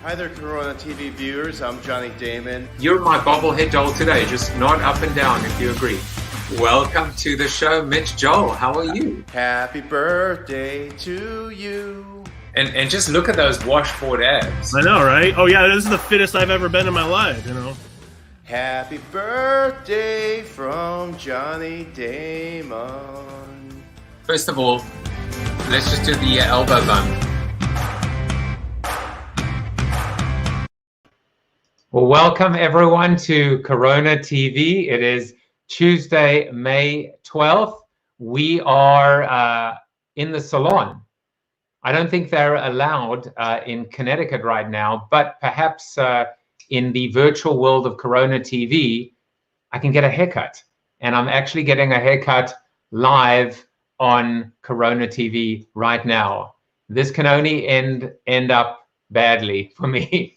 Hi there, Corona TV viewers. I'm Johnny Damon. You're my bobblehead Joel today, just nod up and down if you agree. Welcome to the show, Mitch Joel. How are you? Happy birthday to you. And just look at those washboard abs. I know, right? Oh yeah, this is the fittest I've ever been in my life, you know. Happy birthday from Johnny Damon. First of all, let's just do the elbow bump. Well, welcome everyone to Corona TV. It is Tuesday, May 12th. We are in the salon. I don't think they're allowed in Connecticut right now, but perhaps in the virtual world of Corona TV, I can get a haircut. And I'm actually getting a haircut live on Corona TV right now. This can only end up badly for me.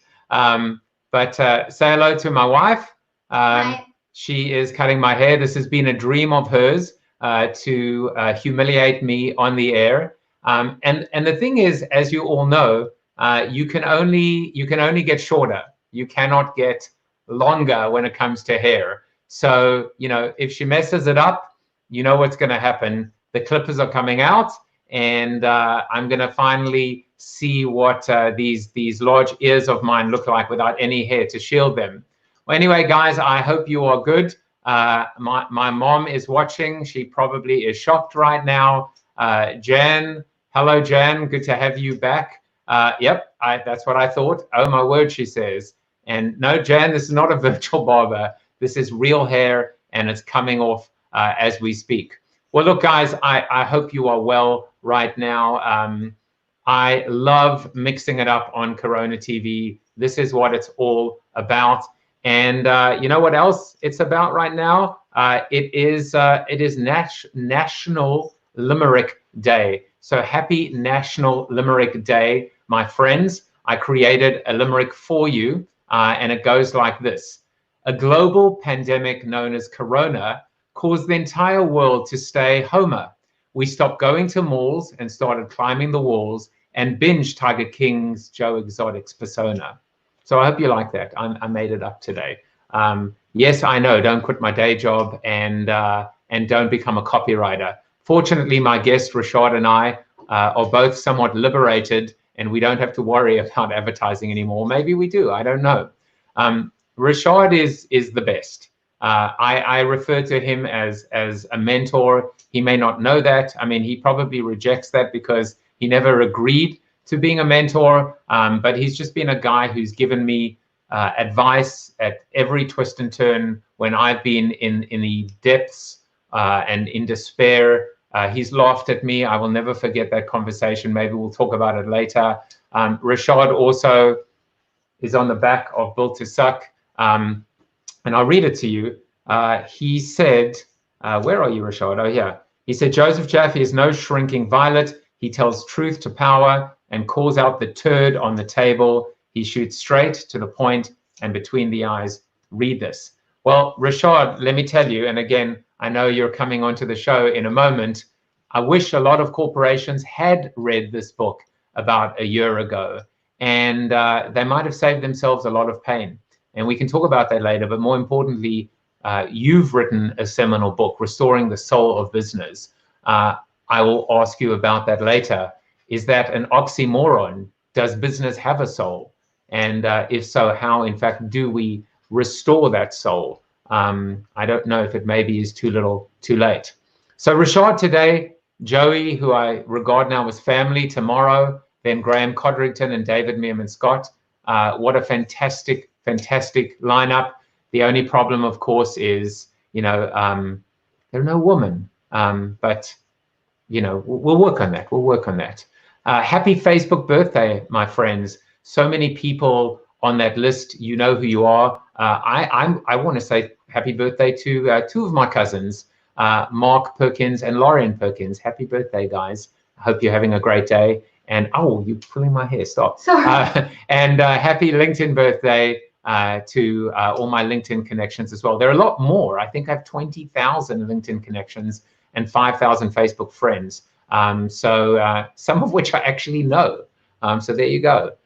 But say hello to my wife. She is cutting my hair. This has been a dream of hers to humiliate me on the air. And the thing is, as you all know, you can only get shorter. You cannot get longer when it comes to hair. So, you know, if she messes it up, you know what's going to happen. The clippers are coming out, and I'm going to finally see what these large ears of mine look like without any hair to shield them. Well, anyway, guys, I hope you are good. My mom is watching. She probably is shocked right now. Jan, hello, Jan. Good to have you back. Yep, that's what I thought. Oh, my word, she says. And no, Jan, this is not a virtual barber. This is real hair, and it's coming off as we speak. Well, look, guys, I hope you are well right now. I love mixing it up on Corona TV. This is what it's all about. And you know what else it's about right now? It is National Limerick Day. So happy National Limerick Day, my friends. I created a limerick for you, and it goes like this. A global pandemic known as Corona caused the entire world to stay homer. We stopped going to malls and started climbing the walls and binge Tiger King's Joe Exotic's persona. So I hope you like that. I made it up today. Yes, I know, don't quit my day job and don't become a copywriter. Fortunately, my guest Rishad and I are both somewhat liberated, and we don't have to worry about advertising anymore. Maybe we do, I don't know. Rishad is the best. I refer to him as a mentor. He may not know that. I mean, he probably rejects that because he never agreed to being a mentor, but he's just been a guy who's given me advice at every twist and turn when I've been in the depths and in despair. He's laughed at me. I will never forget that conversation. Maybe we'll talk about it later. Rishad also is on the back of Built to Suck, and I'll read it to you. He said, where are you, Rishad? Oh, yeah. He said, Joseph Jaffe is no shrinking violet. He tells truth to power and calls out the turd on the table. He shoots straight to the point and between the eyes. Read this. Well, Rishad, let me tell you, and again, I know you're coming onto the show in a moment. I wish a lot of corporations had read this book about a year ago, and they might have saved themselves a lot of pain. And we can talk about that later, but more importantly, you've written a seminal book, Restoring the Soul of Business. I will ask you about that later. Is that an oxymoron? Does business have a soul? And if so, how, in fact, do we restore that soul? I don't know if it maybe is too little, too late. So Rishad today, Joey, who I regard now as family, tomorrow, then Graham Codrington and David Meerman Scott. What a fantastic, fantastic lineup. The only problem, of course, is, you know, there are no women, but you know, we'll work on that. We'll work on that. Happy Facebook birthday, my friends. So many people on that list. You know who you are. I want to say happy birthday to two of my cousins, Mark Perkins and Lauren Perkins. Happy birthday, guys. I hope you're having a great day. And oh, you're pulling my hair. Stop. Sorry. And happy LinkedIn birthday to all my LinkedIn connections as well. There are a lot more. I think I have 20,000 LinkedIn connections and 5,000 Facebook friends. So some of which I actually know. So there you go.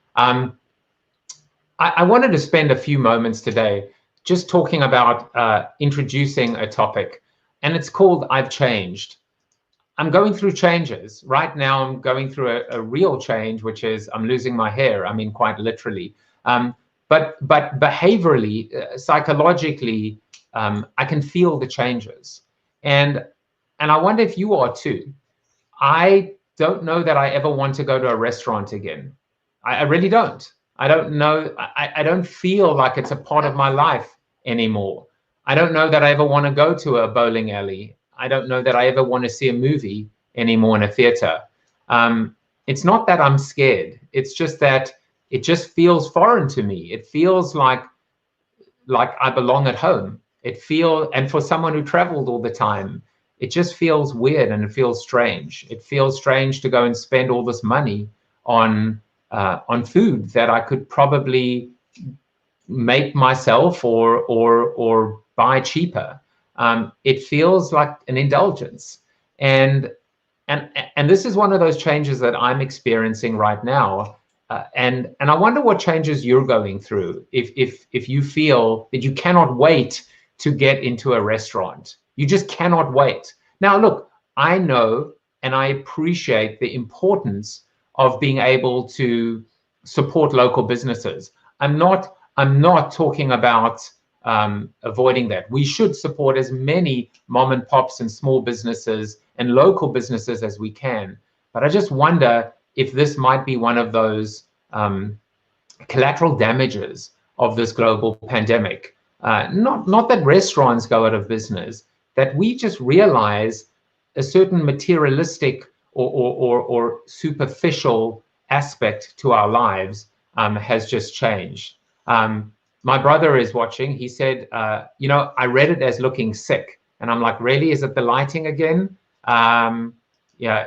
I wanted to spend a few moments today just talking about introducing a topic, and it's called I've Changed. I'm going through changes. Right now, I'm going through a real change, which is I'm losing my hair. I mean, quite literally. But behaviorally, psychologically, I can feel the changes. And I wonder if you are too. I don't know that I ever want to go to a restaurant again. I really don't. I don't know. I don't feel like it's a part of my life anymore. I don't know that I ever want to go to a bowling alley. I don't know that I ever want to see a movie anymore in a theater. It's not that I'm scared. It's just that it just feels foreign to me. It feels like I belong at home. And for someone who traveled all the time, it just feels weird and it feels strange. It feels strange to go and spend all this money on food that I could probably make myself or buy cheaper. It feels like an indulgence, and this is one of those changes that I'm experiencing right now. And I wonder what changes you're going through. If you feel that you cannot wait to get into a restaurant, you just cannot wait. Now, look, I know and I appreciate the importance of being able to support local businesses. I'm not talking about avoiding that. We should support as many mom and pops and small businesses and local businesses as we can. But I just wonder if this might be one of those collateral damages of this global pandemic. Not that restaurants go out of business, that we just realize a certain materialistic or superficial aspect to our lives has just changed. My brother is watching. He said, I read it as looking sick. And I'm like, really? Is it the lighting again? Yeah.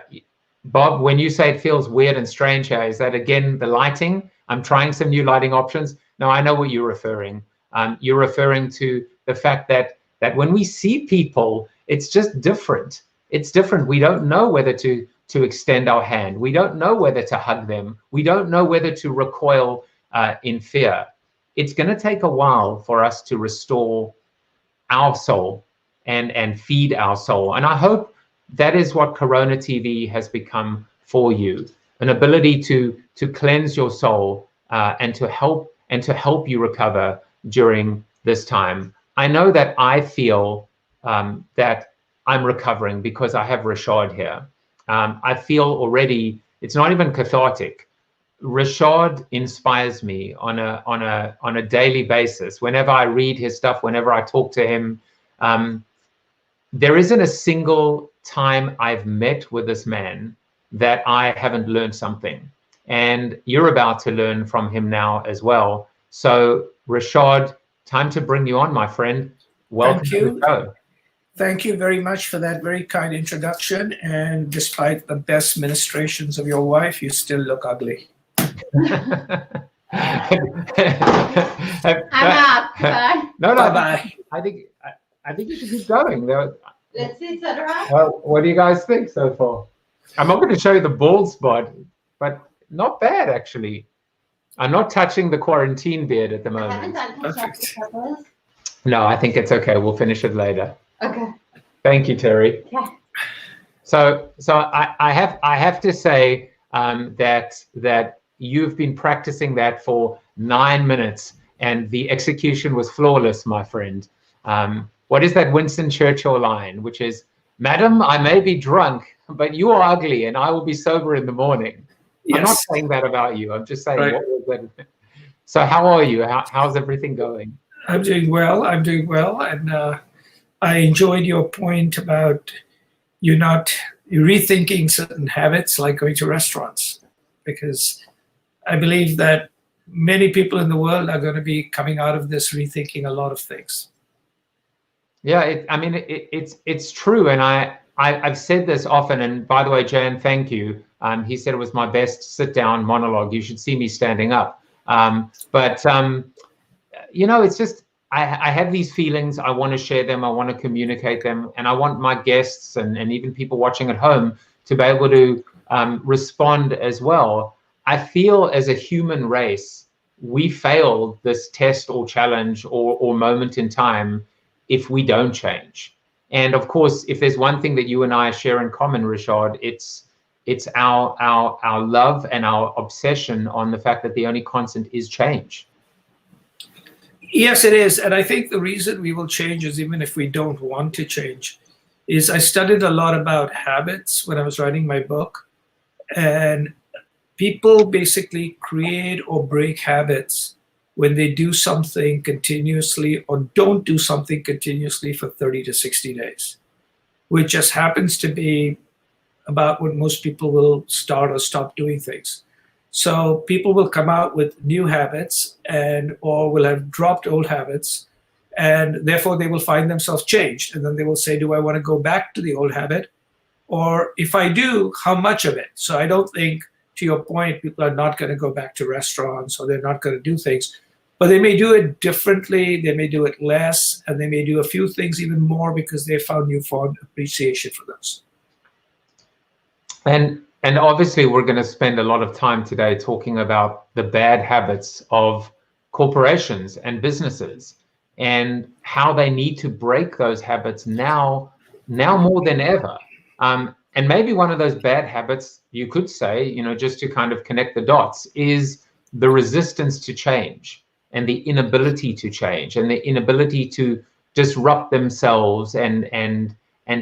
Bob, when you say it feels weird and strange here, is that again the lighting? I'm trying some new lighting options. No, I know what you're referring. You're referring to the fact that when we see people, it's just different. It's different. We don't know whether to extend our hand. We don't know whether to hug them. We don't know whether to recoil in fear. It's going to take a while for us to restore our soul and feed our soul. And I hope that is what CoronaTV has become for you, an ability to cleanse your soul and to help you recover during this time. I know that I feel that I'm recovering because I have Rishad here. I feel already, it's not even cathartic. Rishad inspires me on a daily basis. Whenever I read his stuff, whenever I talk to him, there isn't a single time I've met with this man that I haven't learned something. And you're about to learn from him now as well. So Rishad, time to bring you on, my friend. Welcome to the show. Thank you very much for that very kind introduction. And despite the best ministrations of your wife, you still look ugly. I'm out. Bye. No, Bye-bye. I think you should keep going. Let's see, Sandra. Well, what do you guys think so far? I'm not going to show you the bald spot, but not bad actually. I'm not touching the quarantine beard at the I haven't moment. done touch up. No, I think it's okay. We'll finish it later. Okay. Thank you, Terry. Yeah. So I have to say that you've been practicing that for 9 minutes, and the execution was flawless, my friend. What is that Winston Churchill line, which is, "Madam, I may be drunk, but you are ugly, and I will be sober in the morning." Yes. I'm not saying that about you. I'm just saying, Right. what was that? So how are you? How's everything going? I'm doing well. And I enjoyed your point about you not rethinking certain habits like going to restaurants, because I believe that many people in the world are going to be coming out of this rethinking a lot of things. Yeah, it's true, and I've said this often. And by the way, Jan, thank you. He said it was my best sit-down monologue. You should see me standing up. It's just I have these feelings. I want to share them. I want to communicate them, and I want my guests and even people watching at home to be able to respond as well. I feel as a human race we failed this test or challenge or moment in time if we don't change. And of course, if there's one thing that you and I share in common, Rishad, it's our love and our obsession on the fact that the only constant is change. Yes, it is. And I think the reason we will change is even if we don't want to change is I studied a lot about habits when I was writing my book. And people basically create or break habits when they do something continuously or don't do something continuously for 30 to 60 days, which just happens to be about when most people will start or stop doing things. So people will come out with new habits or will have dropped old habits, and therefore they will find themselves changed. And then they will say, do I want to go back to the old habit? Or if I do, how much of it? So I don't think, to your point, people are not going to go back to restaurants or they're not going to do things, but they may do it differently, they may do it less, and they may do a few things even more because they found newfound appreciation for those. And obviously, we're going to spend a lot of time today talking about the bad habits of corporations and businesses and how they need to break those habits now more than ever. And maybe one of those bad habits, you could say, just to kind of connect the dots, is the resistance to change and the inability to change and the inability to disrupt themselves and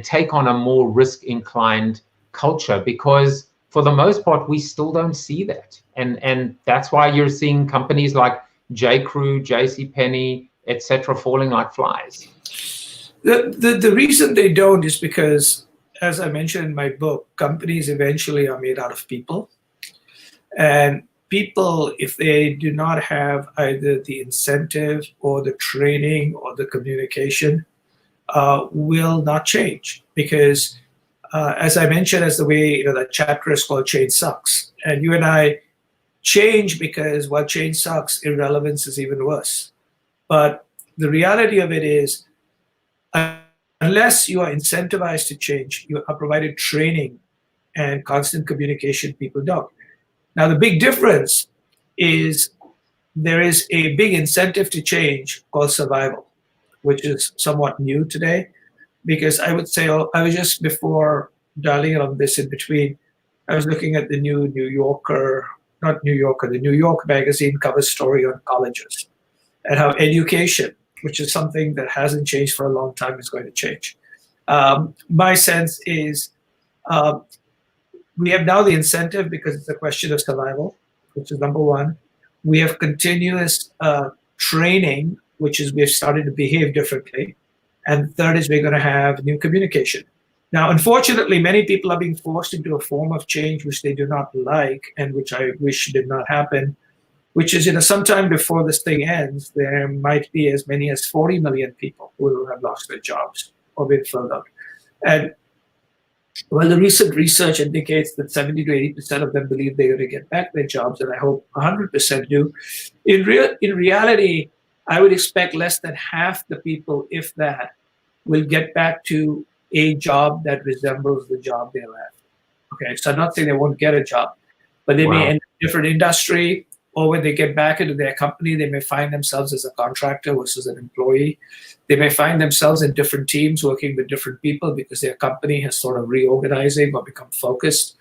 take on a more risk-inclined culture, because for the most part, we still don't see that. And that's why you're seeing companies like J.Crew, JCPenney, etc., falling like flies. The reason they don't is because, as I mentioned in my book, companies eventually are made out of people. And people, if they do not have either the incentive or the training or the communication, will not change. Because as I mentioned, as the way that chapter is called Change Sucks. And you and I change because while change sucks, irrelevance is even worse. But the reality of it is, unless you are incentivized to change, you are provided training and constant communication, people don't. Now, the big difference is there is a big incentive to change called survival, which is somewhat new today. Because I would say, I was just before dialing on this in between, I was looking at the new the New York magazine cover story on colleges and how education, which is something that hasn't changed for a long time, is going to change. My sense is we have now the incentive because it's a question of survival, which is number one. We have continuous training, which is we've started to behave differently. And third is we're going to have new communication. Now, unfortunately, many people are being forced into a form of change which they do not like and which I wish did not happen, which is, sometime before this thing ends, there might be as many as 40 million people who will have lost their jobs or been furloughed. And well, the recent research indicates that 70 to 80% of them believe they're going to get back their jobs, and I hope 100% do. In reality, I would expect less than half the people, if that, will get back to a job that resembles the job they left. Okay, so I'm not saying they won't get a job, but they may end in a different industry, or when they get back into their company, they may find themselves as a contractor versus an employee. They may find themselves in different teams working with different people because their company has sort of reorganizing or become focused.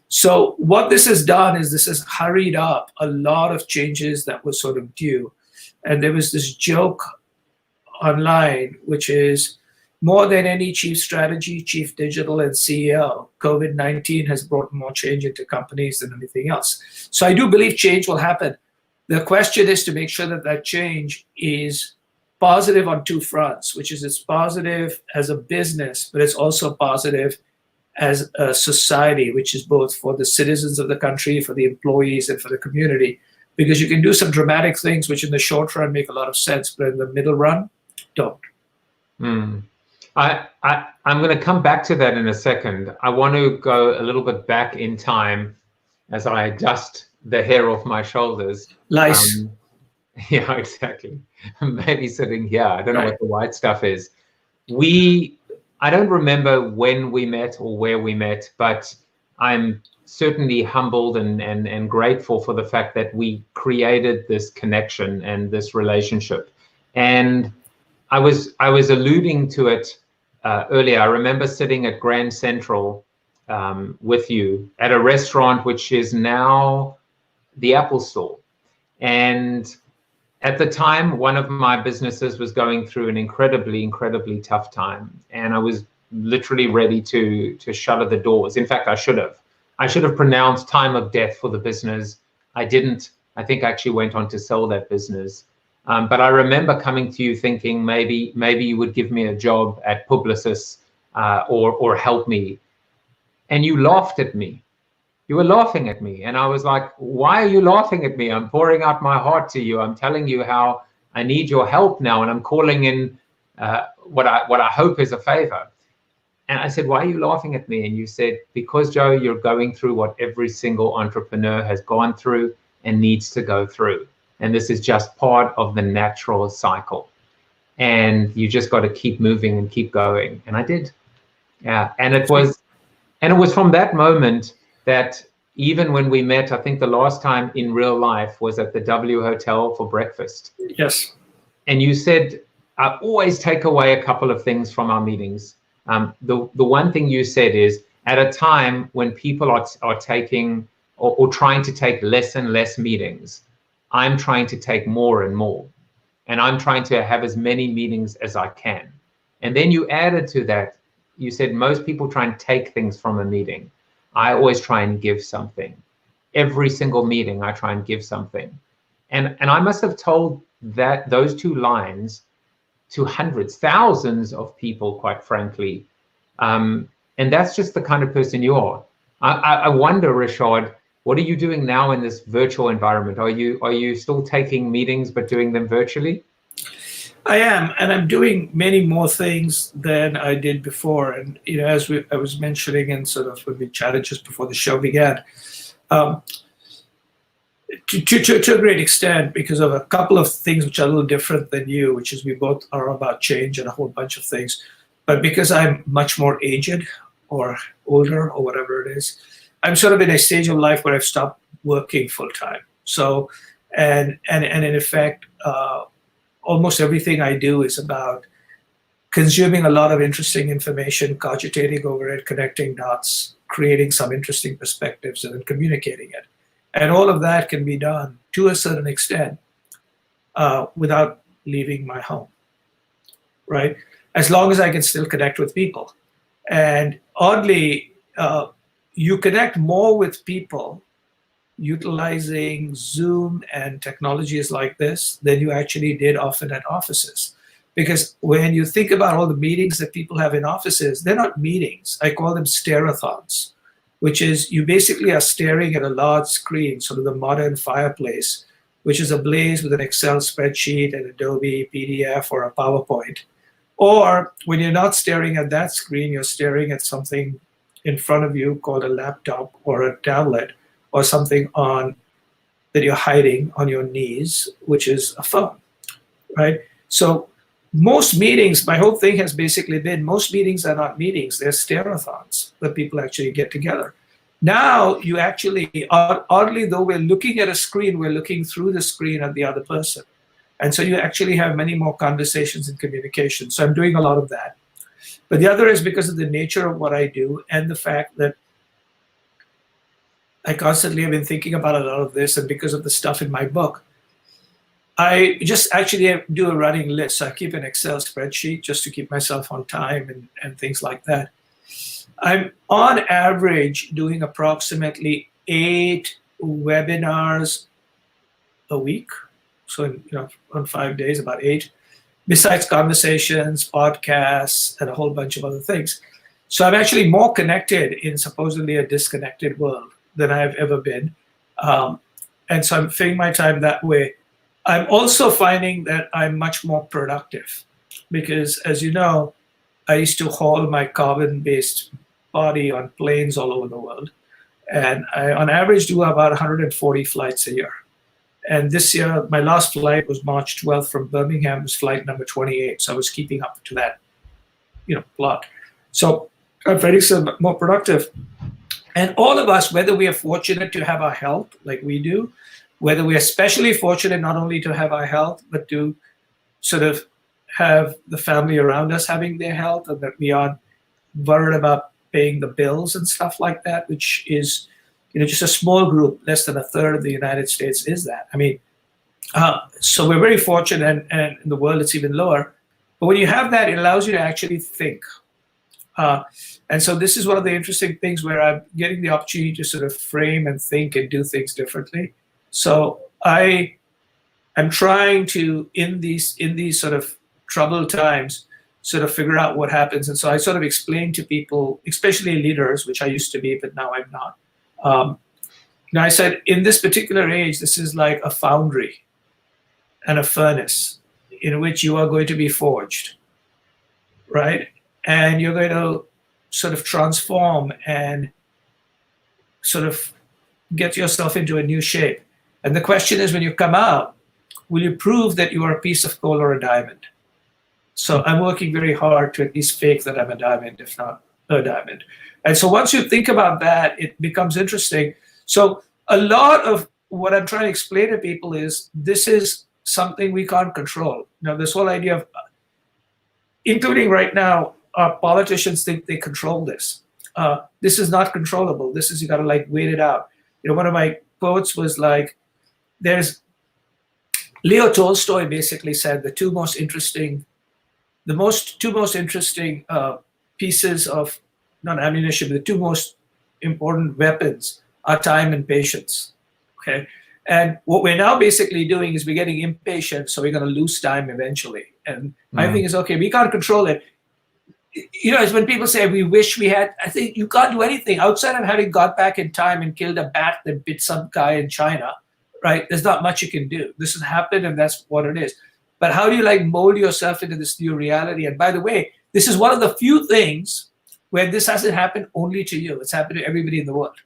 So what this has done is this has hurried up a lot of changes that were sort of due. And there was this joke online, which is more than any chief strategy, chief digital, and CEO, COVID-19 has brought more change into companies than anything else. So I do believe change will happen. The question is to make sure that that change is positive on two fronts, which is it's positive as a business, but it's also positive as a society, which is both for the citizens of the country, for the employees, and for the community. Because you can do some dramatic things, which in the short run make a lot of sense, but in the middle run, don't. I'm going to come back to that in a second. I want to go a little bit back in time as I adjust the hair off my shoulders. Lice. Yeah, exactly. Maybe sitting here. I don't know what the white stuff is. I don't remember when we met or where we met, but I'm certainly humbled and grateful for the fact that we created this connection and this relationship. And I was alluding to it earlier. I remember sitting at Grand Central with you at a restaurant which is now the Apple Store. And at the time, one of my businesses was going through an incredibly tough time. And I was literally ready to shutter the doors. In fact, I should have pronounced time of death for the business. I didn't. I think I actually went on to sell that business. But I remember coming to you thinking maybe you would give me a job at Publicis or help me. And you laughed at me. You were laughing at me. And I was like, why are you laughing at me? I'm pouring out my heart to you. I'm telling you how I need your help now. And I'm calling in what I hope is a favor. And I said, why are you laughing at me? And you said, because Joe, you're going through what every single entrepreneur has gone through and needs to go through. And this is just part of the natural cycle. And you just got to keep moving and keep going. And I did. Yeah. And it was from that moment that even when we met, I think the last time in real life was at the W Hotel for breakfast. Yes. And you said, I always take away a couple of things from our meetings. The one thing you said is, at a time when people are taking or trying to take less and less meetings, I'm trying to take more and more. And I'm trying to have as many meetings as I can. And then you added to that, you said most people try and take things from a meeting. I always try and give something. Every single meeting, I try and give something. And I must have told those two lines to hundreds, thousands of people, quite frankly. And that's just the kind of person you are. I wonder, Rishad, what are you doing now in this virtual environment? Are you still taking meetings but doing them virtually? I am, and I'm doing many more things than I did before. And as I was mentioning, and sort of when we chatted just before the show began, to a great extent, because of a couple of things which are a little different than you, which is we both are about change and a whole bunch of things. But because I'm much more aged or older or whatever it is, I'm sort of in a stage of life where I've stopped working full time. So, and in effect, almost everything I do is about consuming a lot of interesting information, cogitating over it, connecting dots, creating some interesting perspectives, and then communicating it. And all of that can be done to a certain extent without leaving my home, right? As long as I can still connect with people. And oddly, you connect more with people utilizing Zoom and technologies like this than you actually did often at offices. Because when you think about all the meetings that people have in offices, they're not meetings. I call them stare-a-thons, which is you basically are staring at a large screen, sort of the modern fireplace, which is ablaze with an Excel spreadsheet, an Adobe PDF, or a PowerPoint. Or when you're not staring at that screen, you're staring at something in front of you called a laptop or a tablet, or something that you're hiding on your knees, which is a phone, right? So most meetings, my whole thing has basically been, most meetings are not meetings, they're stare-a-thons that people actually get together. Now you actually, oddly though we're looking at a screen, we're looking through the screen at the other person. And so you actually have many more conversations and communication. So I'm doing a lot of that. But the other is because of the nature of what I do and the fact that I constantly have been thinking about a lot of this, and because of the stuff in my book, I just actually do a running list. So I keep an Excel spreadsheet just to keep myself on time and things like that. I'm on average doing approximately 8 webinars a week. So on 5 days, about 8, besides conversations, podcasts, and a whole bunch of other things. So I'm actually more connected in supposedly a disconnected world than I've ever been. And so I'm filling my time that way. I'm also finding that I'm much more productive because, as you know, I used to haul my carbon-based body on planes all over the world. And I, on average, do about 140 flights a year. And this year, my last flight was March 12th from Birmingham, was flight number 28. So I was keeping up to that, plot. So I'm very more productive. And all of us, whether we are fortunate to have our health like we do, whether we are especially fortunate not only to have our health, but to sort of have the family around us having their health, and that we aren't worried about paying the bills and stuff like that, which is, just a small group, less than a third of the United States is that. I mean, so we're very fortunate, and in the world it's even lower. But when you have that, it allows you to actually think. And so this is one of the interesting things where I'm getting the opportunity to sort of frame and think and do things differently. So I'm trying to, in these sort of troubled times, sort of figure out what happens. And so I sort of explain to people, especially leaders, which I used to be, but now I'm not. I said, in this particular age, this is like a foundry and a furnace in which you are going to be forged, right? And you're going to sort of transform and sort of get yourself into a new shape. And the question is, when you come out, will you prove that you are a piece of coal or a diamond? So I'm working very hard to at least fake that I'm a diamond, if not a diamond. And so once you think about that, it becomes interesting. So a lot of what I'm trying to explain to people is this is something we can't control. This whole idea of, including right now, our politicians think they control this. This is not controllable. This is, you got to like wait it out. One of my quotes was like, Leo Tolstoy basically said the two most interesting pieces of, not ammunition, but the two most important weapons are time and patience. Okay. And what we're now basically doing is we're getting impatient, so we're going to lose time eventually. And my thing is, okay, we can't control it. It's when people say we wish we had, I think you can't do anything outside of having got back in time and killed a bat that bit some guy in China, right? There's not much you can do. This has happened and that's what it is. But how do you like mold yourself into this new reality? And by the way, this is one of the few things where this hasn't happened only to you. It's happened to everybody in the world.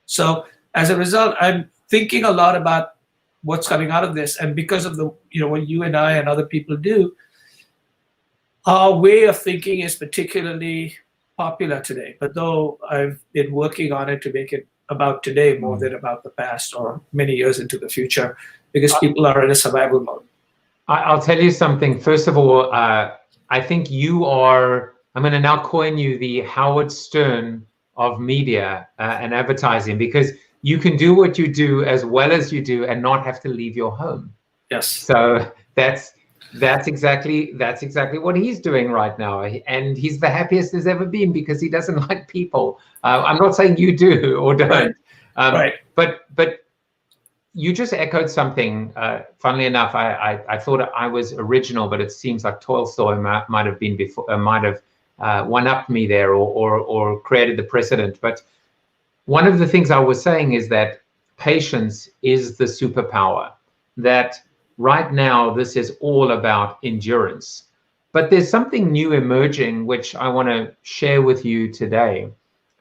So as a result, I'm thinking a lot about what's coming out of this. And because of the, what you and I and other people do, our way of thinking is particularly popular today. But though I've been working on it to make it about today more than about the past or many years into the future, because people are in a survival mode. I'll tell you something. First of all, I think you are, I'm going to now coin you the Howard Stern of media and advertising, because you can do what you do as well as you do and not have to leave your home. Yes. So that's exactly what he's doing right now, and he's the happiest he's ever been because he doesn't like people. I'm not saying you do or don't, right. But you just echoed something. Funnily enough, I thought I was original, but it seems like Tolstoy might have been before, might have one-upped me there or created the precedent. But one of the things I was saying is that patience is the superpower. That right now, this is all about endurance. But there's something new emerging, which I want to share with you today.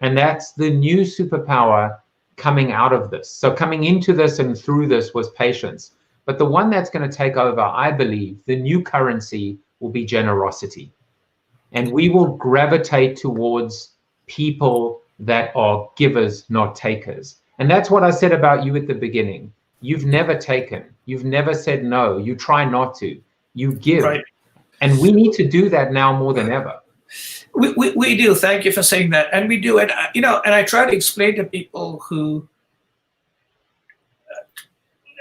And that's the new superpower coming out of this. So coming into this and through this was patience. But the one that's going to take over, I believe, the new currency will be generosity. And we will gravitate towards people that are givers, not takers. And that's what I said about you at the beginning. You've never taken. You've never said no. You try not to. You give. Right. And we need to do that now more than ever. We do. Thank you for saying that. And we do. And, and I try to explain to people who,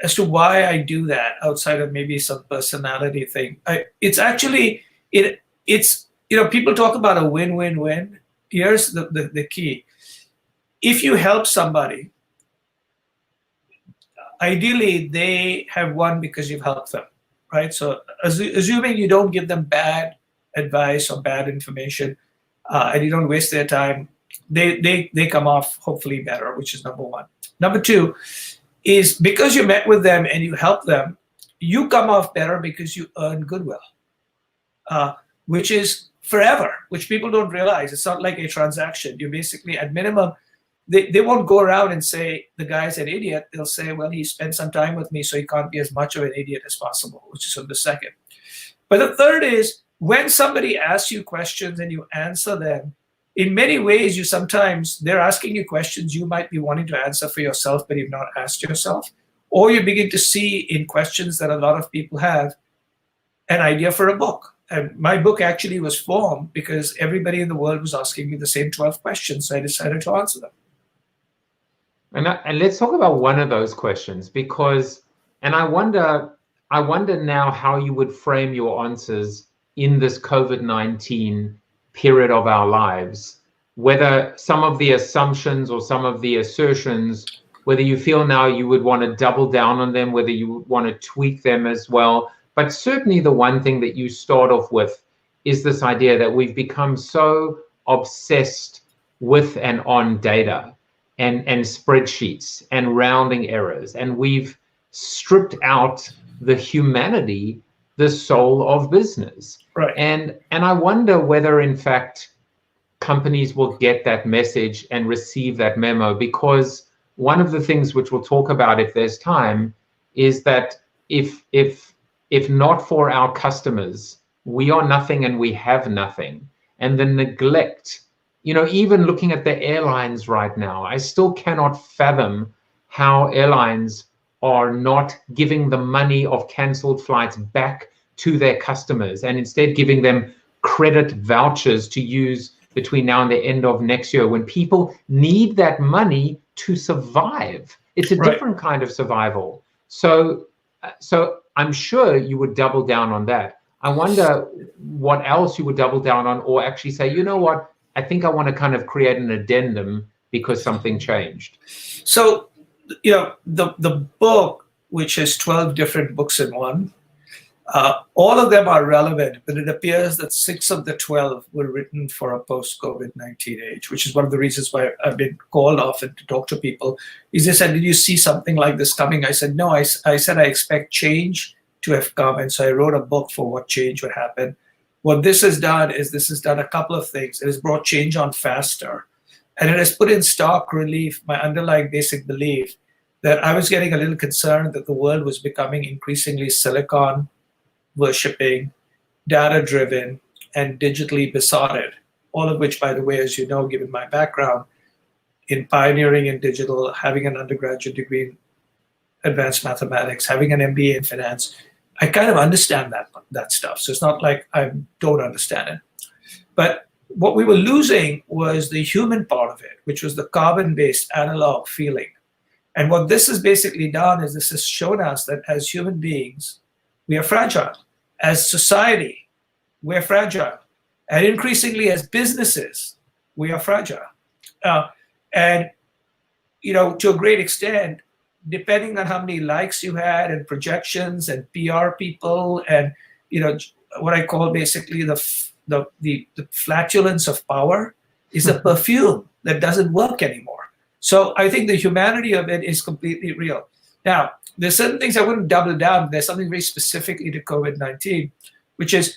as to why I do that outside of maybe some personality thing. It's actually, it's people talk about a win-win-win. Here's the key. If you help somebody, ideally they have won because you've helped them, right? So assuming you don't give them bad advice or bad information, and you don't waste their time, they come off hopefully better, which is number one. Number two is because you met with them and you help them, you come off better because you earn goodwill, which is forever, which people don't realize. It's not like a transaction. You basically, at minimum, they won't go around and say the guy's an idiot. They'll say, well, he spent some time with me, so he can't be as much of an idiot as possible, which is on the second. But the third is when somebody asks you questions and you answer them, in many ways, they're asking you questions you might be wanting to answer for yourself, but you've not asked yourself. Or you begin to see in questions that a lot of people have an idea for a book. And my book actually was formed because everybody in the world was asking me the same 12 questions, so I decided to answer them. And let's talk about one of those questions, because, and I wonder now how you would frame your answers in this COVID-19 period of our lives, whether some of the assumptions or some of the assertions, whether you feel now you would want to double down on them, whether you would want to tweak them as well. But certainly the one thing that you start off with is this idea that we've become so obsessed with and on data and spreadsheets and rounding errors, and we've stripped out the humanity, the soul of business. Right. And I wonder whether in fact companies will get that message and receive that memo, because one of the things which we'll talk about if there's time is that if not for our customers, we are nothing and we have nothing. And the neglect, even looking at the airlines right now, I still cannot fathom how airlines are not giving the money of canceled flights back to their customers and instead giving them credit vouchers to use between now and the end of next year, when people need that money to survive. It's a different kind of survival. So I'm sure you would double down on that. I wonder what else you would double down on, or actually say, you know what, I think I want to kind of create an addendum because something changed. So, the book, which has 12 different books in one, all of them are relevant, but it appears that 6 of the 12 were written for a post-COVID-19 age, which is one of the reasons why I've been called often to talk to people. They said, did you see something like this coming? I said, no, I said I expect change to have come, and so I wrote a book for what change would happen. What this has done is a couple of things. It has brought change on faster, and it has put in stark relief my underlying basic belief that I was getting a little concerned that the world was becoming increasingly silicon worshipping, data-driven, and digitally besotted, all of which, by the way, as you know, given my background in pioneering in digital, having an undergraduate degree in advanced mathematics, having an MBA in finance, I kind of understand that stuff. So it's not like I don't understand it. But what we were losing was the human part of it, which was the carbon-based analog feeling. And what this has basically done is this has shown us that as human beings, we are fragile. As society, we're fragile. And increasingly as businesses, we are fragile. And, to a great extent, depending on how many likes you had and projections and PR people and, what I call basically the flatulence of power is a perfume that doesn't work anymore. So I think the humanity of it is completely real. Now, there's certain things I wouldn't double down. There's something very specifically to COVID-19, which is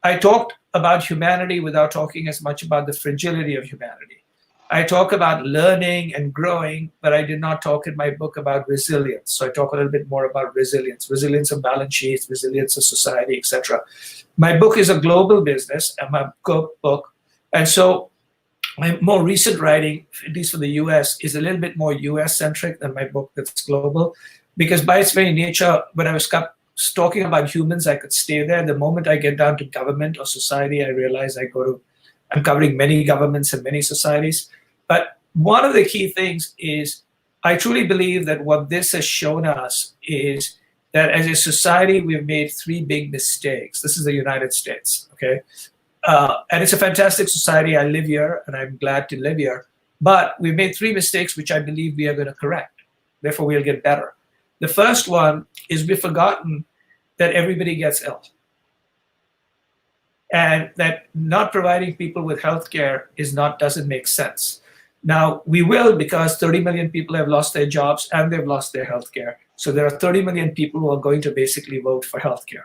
I talked about humanity without talking as much about the fragility of humanity. I talk about learning and growing, but I did not talk in my book about resilience. So I talk a little bit more about resilience of balance sheets, resilience of society, etc. My book is a global business, and my book. And so my more recent writing, at least for the US, is a little bit more US-centric than my book that's global. Because by its very nature, when I was talking about humans, I could stay there. The moment I get down to government or society, I realize I'm covering many governments and many societies. But one of the key things is I truly believe that what this has shown us is that as a society, we've made 3 big mistakes. This is the United States, okay? And it's a fantastic society. I live here, and I'm glad to live here. But we've made 3 mistakes, which I believe we are going to correct. Therefore, we'll get better. The first one is we've forgotten that everybody gets ill. And that not providing people with healthcare doesn't make sense. Now, we will, because 30 million people have lost their jobs and they've lost their healthcare. So there are 30 million people who are going to basically vote for healthcare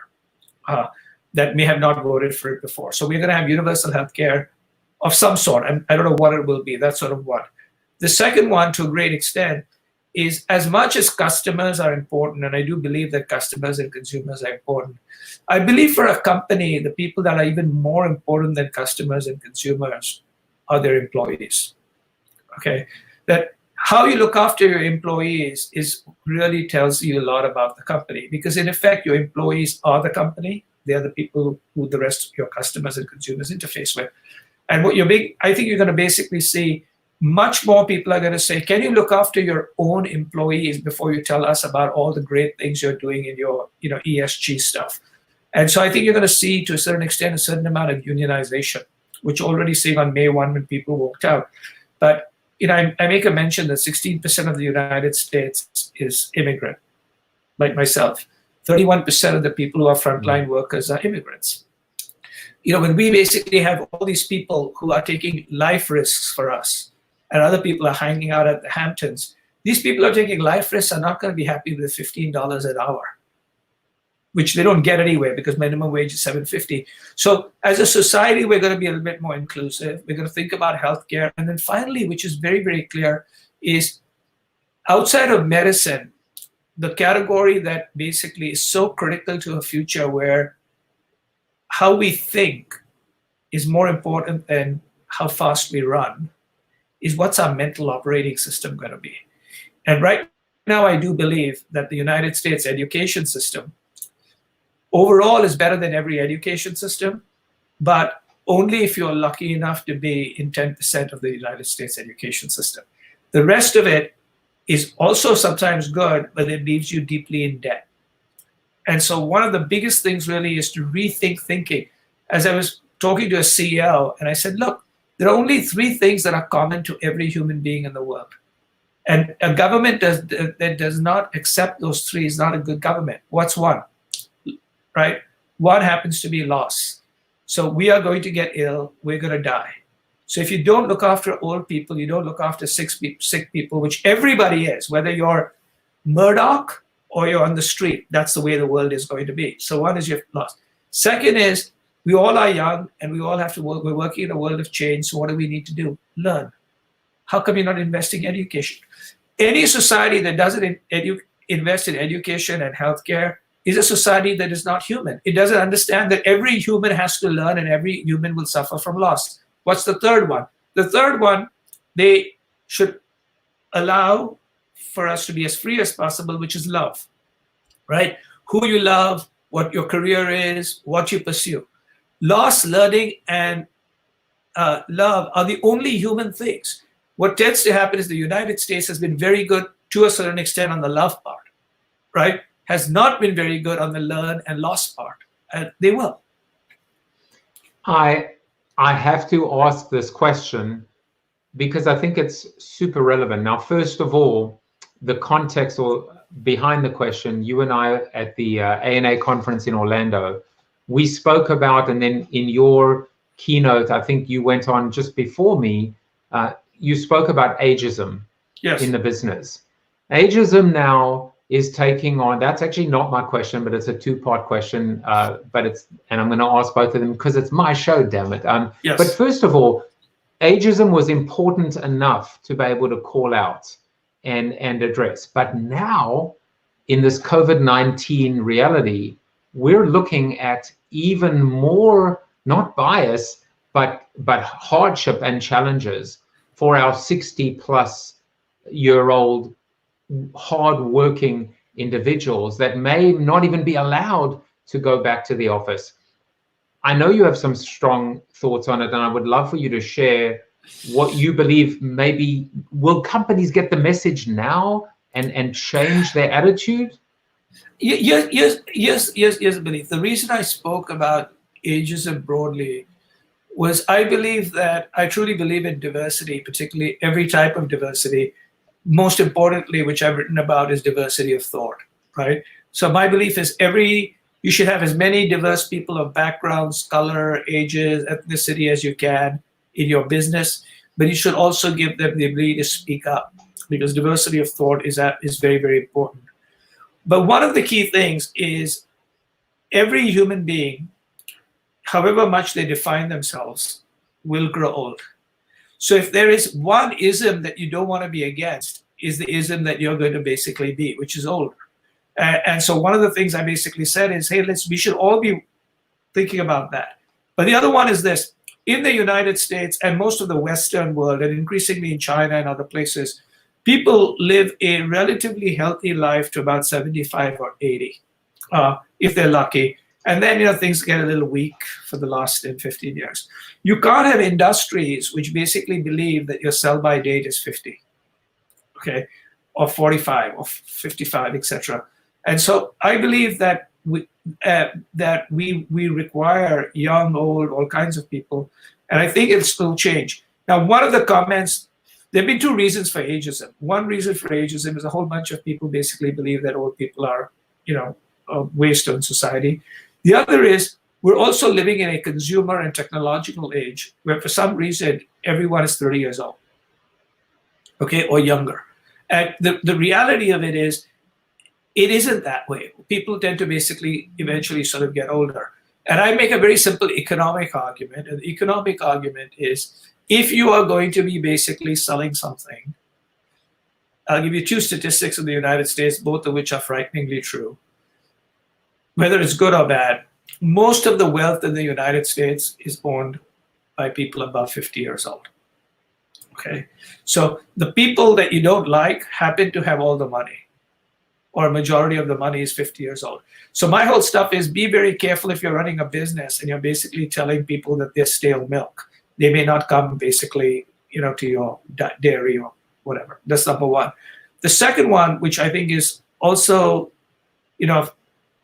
that may have not voted for it before. So we're going to have universal healthcare of some sort. And I don't know what it will be. That's sort of one. The second one, to a great extent, is as much as customers are important, and I do believe that customers and consumers are important, I believe for a company, the people that are even more important than customers and consumers are their employees. Okay, that how you look after your employees is really tells you a lot about the company, because in effect your employees are the company. They are the people who the rest of your customers and consumers interface with. And what I think you're going to basically see much more people are going to say, can you look after your own employees before you tell us about all the great things you're doing in your ESG stuff? And so I think you're going to see, to a certain extent, a certain amount of unionization, which already seeing on May 1 when people walked out. But I make a mention that 16% of the United States is immigrant, like myself. 31% of the people who are frontline workers are immigrants. When we basically have all these people who are taking life risks for us, and other people are hanging out at the Hamptons, these people are taking life risks are not going to be happy with $15 an hour, which they don't get anyway because minimum wage is $7.50. So as a society, we're going to be a little bit more inclusive. We're going to think about healthcare. And then finally, which is very, very clear, is outside of medicine, the category that basically is so critical to a future where how we think is more important than how fast we run is what's our mental operating system going to be. And right now, I do believe that the United States education system overall is better than every education system, but only if you're lucky enough to be in 10% of the United States education system. The rest of it is also sometimes good, but it leaves you deeply in debt. And so one of the biggest things really is to rethink thinking. As I was talking to a CEO, and I said, look, there are only 3 things that are common to every human being in the world. And a government that does not accept those 3 is not a good government. What's one? Right? One happens to be loss. So we are going to get ill, we're going to die. So if you don't look after old people, you don't look after sick people, which everybody is, whether you're Murdoch or you're on the street, that's the way the world is going to be. So one is you've lost. Second is, we all are young and we all have to work. We're working in a world of change. So what do we need to do? Learn. How come you're not investing in education? Any society that doesn't invest in education and healthcare is a society that is not human. It doesn't understand that every human has to learn and every human will suffer from loss. What's the third one? The third one, they should allow for us to be as free as possible, which is love, right? Who you love, what your career is, what you pursue. Loss, learning, and love are the only human things. What tends to happen is the United States has been very good to a certain extent on the love part, right? Has not been very good on the learn and loss part. And they will. I have to ask this question because I think it's super relevant. Now, first of all, the context or behind the question, you and I at the ANA conference in Orlando, we spoke about, and then in your keynote, I think you went on just before me, you spoke about ageism in the business. Ageism now is taking on, that's actually not my question, but it's a 2-part question, and I'm going to ask both of them because it's my show, damn it. But first of all, ageism was important enough to be able to call out and address. But now, in this COVID-19 reality, we're looking at even more, not bias, but hardship and challenges for our 60-plus-year-old hard-working individuals that may not even be allowed to go back to the office. I know you have some strong thoughts on it, and I would love for you to share what you believe. Maybe will companies get the message now and change their attitude? Yes, belief. The reason I spoke about ageism broadly was I truly believe in diversity, particularly every type of diversity. Most importantly, which I've written about, is diversity of thought, right? So my belief is you should have as many diverse people of backgrounds, color, ages, ethnicity as you can in your business, but you should also give them the ability to speak up, because diversity of thought is very, very important. But one of the key things is every human being, however much they define themselves, will grow old. So if there is one ism that you don't want to be against, is the ism that you're going to basically be, which is older. And so one of the things I basically said is, hey, we should all be thinking about that. But the other one is this: in the United States and most of the Western world, and increasingly in China and other places, people live a relatively healthy life to about 75 or 80, if they're lucky. And then, things get a little weak for the last 10, 15 years. You can't have industries which basically believe that your sell-by date is 50, okay, or 45 or 55, etc. And so I believe that we require young, old, all kinds of people, and I think it'll still change. Now, one of the comments, there have been two reasons for ageism. One reason for ageism is a whole bunch of people basically believe that old people are, a waste on society. The other is we're also living in a consumer and technological age where for some reason everyone is 30 years old, okay, or younger. And the reality of it is, it isn't that way. People tend to basically eventually sort of get older. And I make a very simple economic argument. And the economic argument is, if you are going to be basically selling something, I'll give you two statistics in the United States, both of which are frighteningly true. Whether it's good or bad, most of the wealth in the United States is owned by people above 50 years old. Okay, so the people that you don't like happen to have all the money, or a majority of the money is 50 years old. So my whole stuff is, be very careful if you're running a business and you're basically telling people that they're stale milk. They may not come basically, to your dairy or whatever. That's number one. The second one, which I think is also,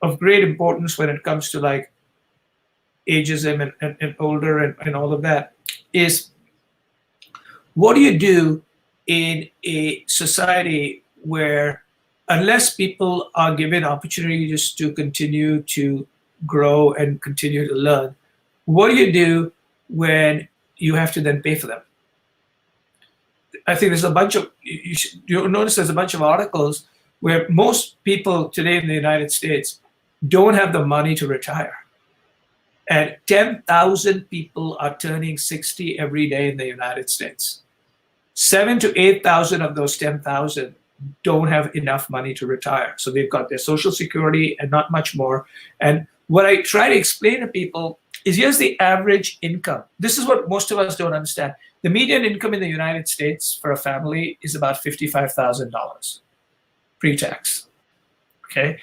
of great importance when it comes to like ageism and older and all of that, is what do you do in a society where, unless people are given opportunities to continue to grow and continue to learn, what do you do when you have to then pay for them? I think there's a bunch of, you'll notice there's a bunch of articles where most people today in the United States don't have the money to retire. And 10,000 people are turning 60 every day in the United States. 7,000 to 8,000 of those 10,000 don't have enough money to retire. So they've got their Social Security and not much more. And what I try to explain to people is, here's the average income. This is what most of us don't understand. The median income in the United States for a family is about $55,000 pre-tax. Okay,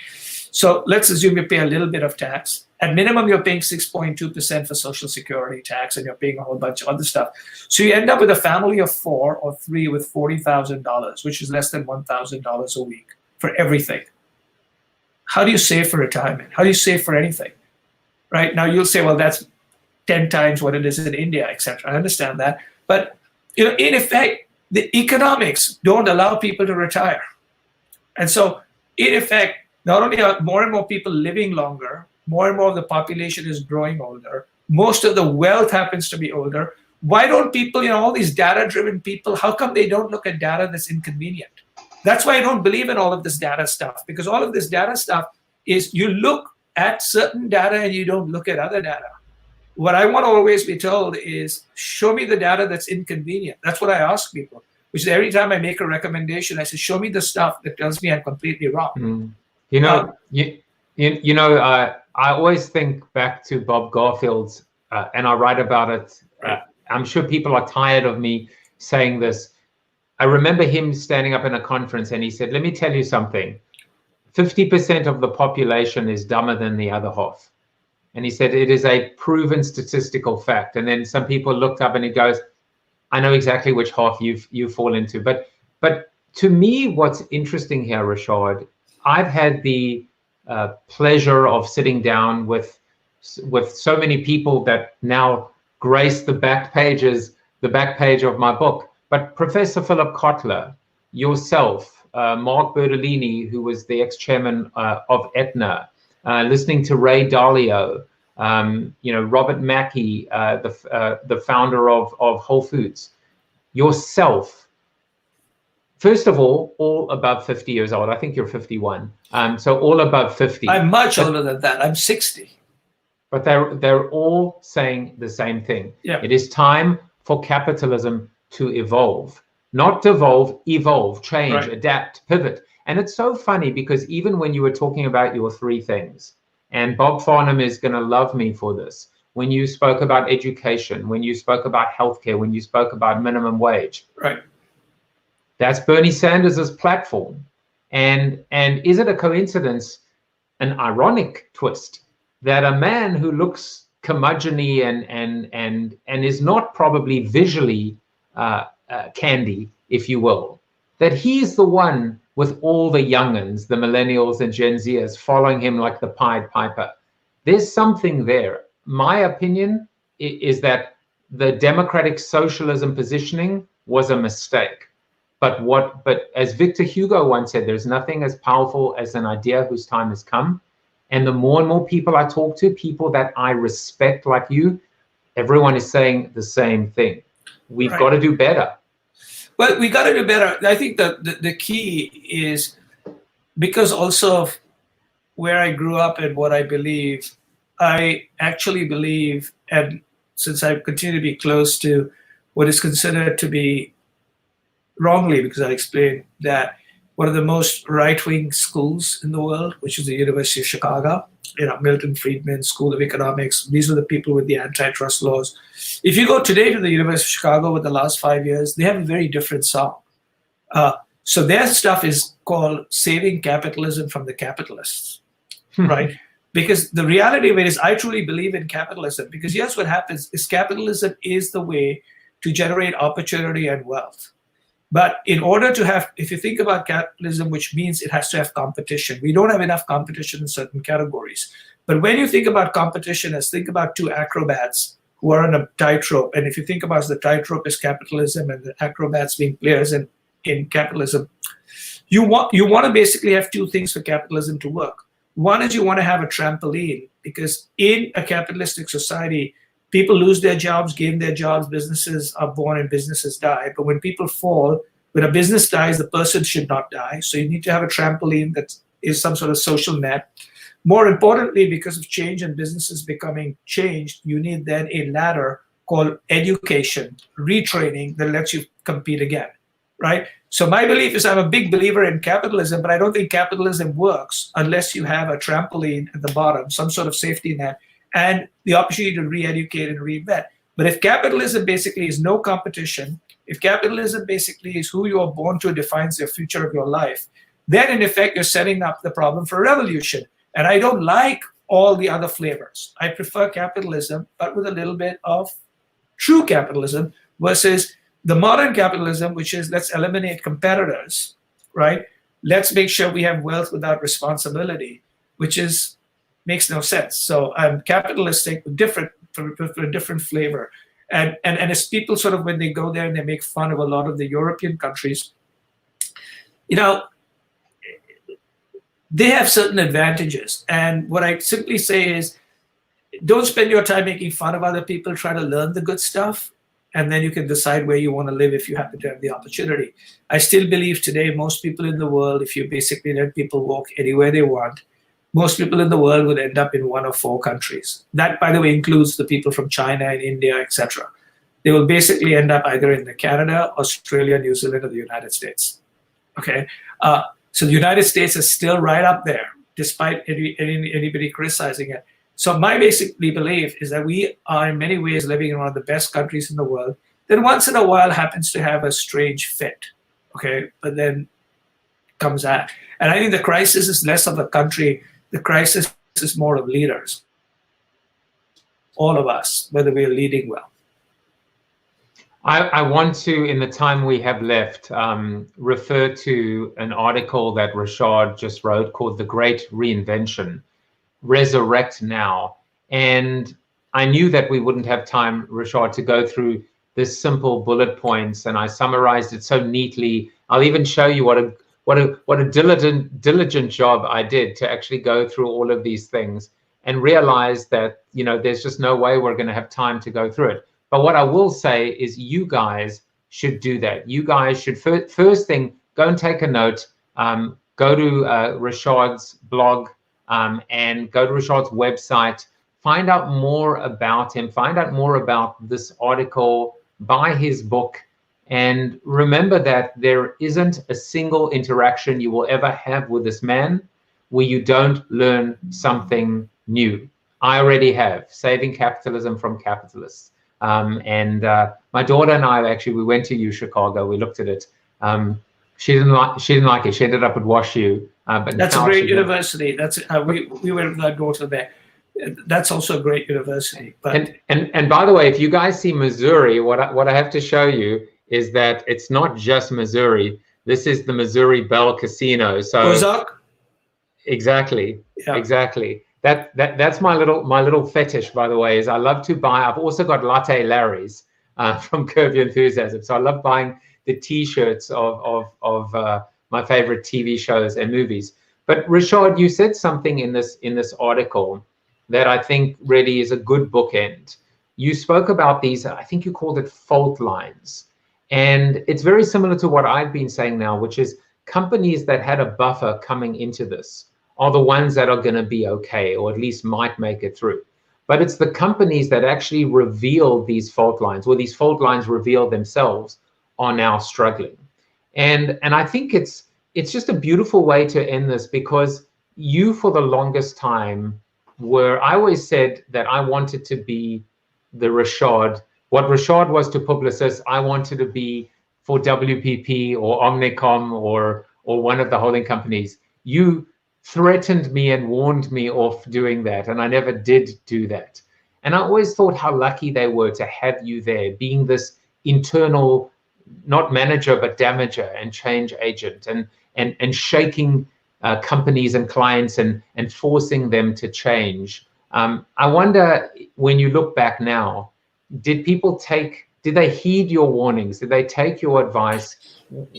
so let's assume you pay a little bit of tax. At minimum, you're paying 6.2% for Social Security tax, and you're paying a whole bunch of other stuff. So you end up with a family of 4 or 3 with $40,000, which is less than $1,000 a week for everything. How do you save for retirement? How do you save for anything? Right? Now you'll say, well, that's 10 times what it is in India, etc. I understand that. But in effect, the economics don't allow people to retire. And so in effect, not only are more and more people living longer, more and more of the population is growing older. Most of the wealth happens to be older. Why don't people, all these data-driven people, how come they don't look at data that's inconvenient? That's why I don't believe in all of this data stuff, because all of this data stuff is, you look at certain data and you don't look at other data. What I want to always be told is, show me the data that's inconvenient. That's what I ask people, which is every time I make a recommendation, I say, show me the stuff that tells me I'm completely wrong. I always think back to Bob Garfield's, and I write about it. I'm sure people are tired of me saying this. I remember him standing up in a conference and he said, let me tell you something. 50% of the population is dumber than the other half. And he said, it is a proven statistical fact. And then some people looked up and he goes, I know exactly which half you fall into. But to me, what's interesting here, Rishad, I've had the pleasure of sitting down with so many people that now grace the back page of my book. But Professor Philip Kotler, yourself, Mark Bertolini, who was the ex-chairman of Aetna, listening to Ray Dalio, Robert Mackey, the founder of Whole Foods, yourself. First of all above 50 years old. I think you're 51. So all above 50. I'm much older than that. I'm 60. But they're all saying the same thing. Yeah. It is time for capitalism to evolve. Not devolve, evolve, change, right. Adapt, pivot. And it's so funny because even when you were talking about your 3 things, and Bob Farnham is going to love me for this, when you spoke about education, when you spoke about healthcare, when you spoke about minimum wage. Right. That's Bernie Sanders' platform. And is it a coincidence, an ironic twist, that a man who looks curmudgeon-y and is not probably visually candy, if you will, that he's the one with all the young'uns, the millennials and Gen Zers, following him like the Pied Piper? There's something there. My opinion is that the democratic socialism positioning was a mistake. But as Victor Hugo once said, there's nothing as powerful as an idea whose time has come. And the more and more people I talk to, people that I respect like you, everyone is saying the same thing. We've got to do better. Well, we got to do better. I think the key is, because also of where I grew up and what I believe, I actually believe, and since I continue to be close to what is considered to be wrongly, because I explained that one of the most right-wing schools in the world, which is the University of Chicago, Milton Friedman School of Economics, these are the people with the antitrust laws. If you go today to the University of Chicago with the last 5 years, they have a very different song. So their stuff is called Saving Capitalism from the Capitalists, right? Because the reality of it is, I truly believe in capitalism, because here's what happens is capitalism is the way to generate opportunity and wealth. But in order to have, if you think about capitalism, which means it has to have competition, we don't have enough competition in certain categories. But when you think about competition, think about two acrobats who are on a tightrope. And if you think about the tightrope as capitalism and the acrobats being players in capitalism, you want to basically have two things for capitalism to work. One is you want to have a trampoline, because in a capitalistic society, people lose their jobs, gain their jobs, businesses are born and businesses die. But when people fall, when a business dies, the person should not die. So you need to have a trampoline that is some sort of social net. More importantly, because of change and businesses becoming changed, you need then a ladder called education, retraining, that lets you compete again, right? So my belief is, I'm a big believer in capitalism, but I don't think capitalism works unless you have a trampoline at the bottom, some sort of safety net, and the opportunity to re-educate and reinvent. But if capitalism basically is no competition, if capitalism basically is who you are born to defines the future of your life, then in effect, you're setting up the problem for a revolution. And I don't like all the other flavors. I prefer capitalism, but with a little bit of true capitalism versus the modern capitalism, which is let's eliminate competitors, right? Let's make sure we have wealth without responsibility, which is makes no sense. So I'm capitalistic, different for a different flavor. And as people sort of, when they go there and they make fun of a lot of the European countries, they have certain advantages. And what I simply say is, don't spend your time making fun of other people, try to learn the good stuff, and then you can decide where you want to live if you happen to have the opportunity. I still believe today, most people in the world, if you basically let people walk anywhere they want, most people in the world would end up in 1 of 4 countries. That, by the way, includes the people from China and India, etc. They will basically end up either in Canada, Australia, New Zealand, or the United States. Okay, so the United States is still right up there, despite anybody criticizing it. So my basic belief is that we are in many ways living in one of the best countries in the world that once in a while happens to have a strange fit. Okay, but then comes that. And I think the crisis is less of a country. The crisis is more of leaders. All of us, whether we are leading well. I want to, in the time we have left, refer to an article that Rishad just wrote called The Great Reinvention, Resurrect Now. And I knew that we wouldn't have time, Rishad, to go through this simple bullet points, and I summarized it so neatly. I'll even show you what a diligent job I did to actually go through all of these things and realize that, there's just no way we're going to have time to go through it. But what I will say is you guys should do that. You guys should, first thing, go and take a note, go to Rishad's blog and go to Rishad's website, find out more about him, find out more about this article, buy his book, and remember that there isn't a single interaction you will ever have with this man where you don't learn something new. I already have, Saving Capitalism from Capitalists. My daughter and I actually, we went to U Chicago. We looked at it. She didn't like it. She ended up at WashU. But That's a now great she university. That's we went with our daughter there. That's also a great university. But and by the way, if you guys see Missouri, what I have to show you is that it's not just Missouri. This is the Missouri Bell Casino. So Ozark? exactly, Yeah. exactly. That's my little fetish, by the way. Is I love to buy. I've also got Latte Larry's from Curb Your Enthusiasm. So I love buying the T-shirts of my favorite TV shows and movies. But Rishad, you said something in this article that I think really is a good bookend. You spoke about these, I think you called it fault lines. And it's very similar to what I've been saying now, which is companies that had a buffer coming into this are the ones that are going to be okay, or at least might make it through. But it's the companies that actually reveal these fault lines, or these fault lines reveal themselves, are now struggling. And I think it's just a beautiful way to end this, because you, for the longest time, I always said that I wanted to be the Rishad. What Rishad was to Publicis, I wanted to be for WPP or Omnicom or one of the holding companies. You threatened me and warned me off doing that, and I never did do that. And I always thought how lucky they were to have you there, being this internal, not manager, but damager and change agent, and shaking companies and clients and forcing them to change. I wonder, when you look back now, did they heed your warnings? Did they take your advice?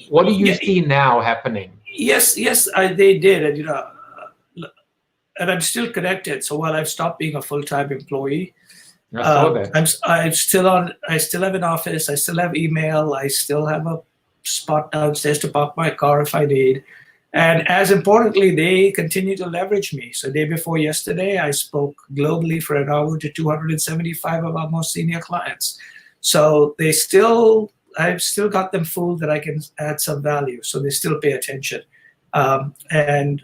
What do you see now happening? Yes, they did, and and I'm still connected. So while I've stopped being a full-time employee, I saw that. I still have an office. I still have email. I still have a spot downstairs to park my car if I need. And as importantly, they continue to leverage me. So day before yesterday, I spoke globally for an hour to 275 of our most senior clients. So I've still got them fooled that I can add some value. So they still pay attention. And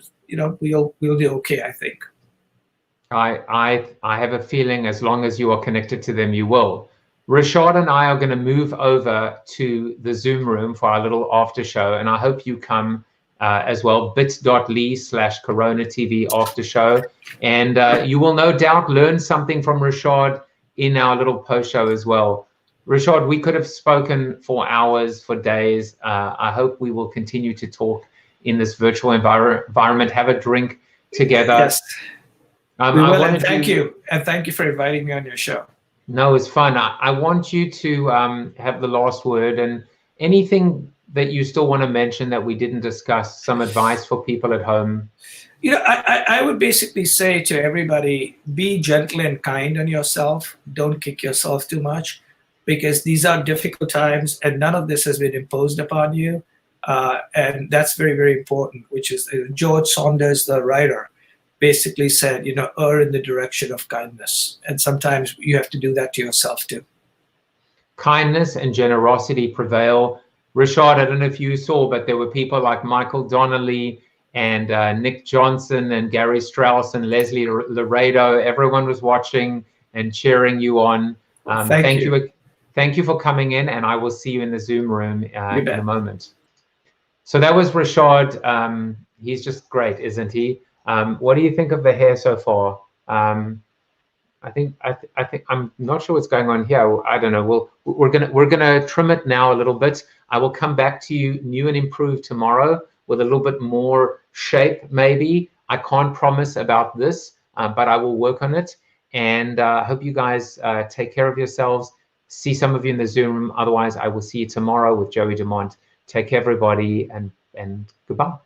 we'll do okay, I think. I have a feeling as long as you are connected to them, you will. Rishad and I are going to move over to the Zoom room for our little after show, and I hope you come as well, bit.ly/CoronaTV after show. And you will no doubt learn something from Rishad in our little post show as well. Rishad, we could have spoken for hours, for days. I hope we will continue to talk in this virtual environment, have a drink together. Yes. And thank you. And thank you for inviting me on your show. No, it's fun. I want you to have the last word, and anything that you still want to mention that we didn't discuss, some advice for people at home. I would basically say to everybody, be gentle and kind on yourself. Don't kick yourself too much, because these are difficult times and none of this has been imposed upon you. And that's very, very important, which is George Saunders, the writer, basically said, err in the direction of kindness. And sometimes you have to do that to yourself too. Kindness and generosity prevail. Rishad, I don't know if you saw, but there were people like Michael Donnelly and Nick Johnson and Gary Strauss and Leslie Laredo. Everyone was watching and cheering you on. Thank you. Thank you for coming in, and I will see you in the Zoom room in a moment. So that was Rishad. He's just great, isn't he? What do you think of the hair so far? I think I'm not sure what's going on here. I don't know. We're gonna trim it now a little bit. I will come back to you new and improved tomorrow with a little bit more shape, maybe. I can't promise about this, but I will work on it. And I hope you guys take care of yourselves. See some of you in the Zoom room. Otherwise, I will see you tomorrow with Joey Dumont. Take care, everybody, and goodbye.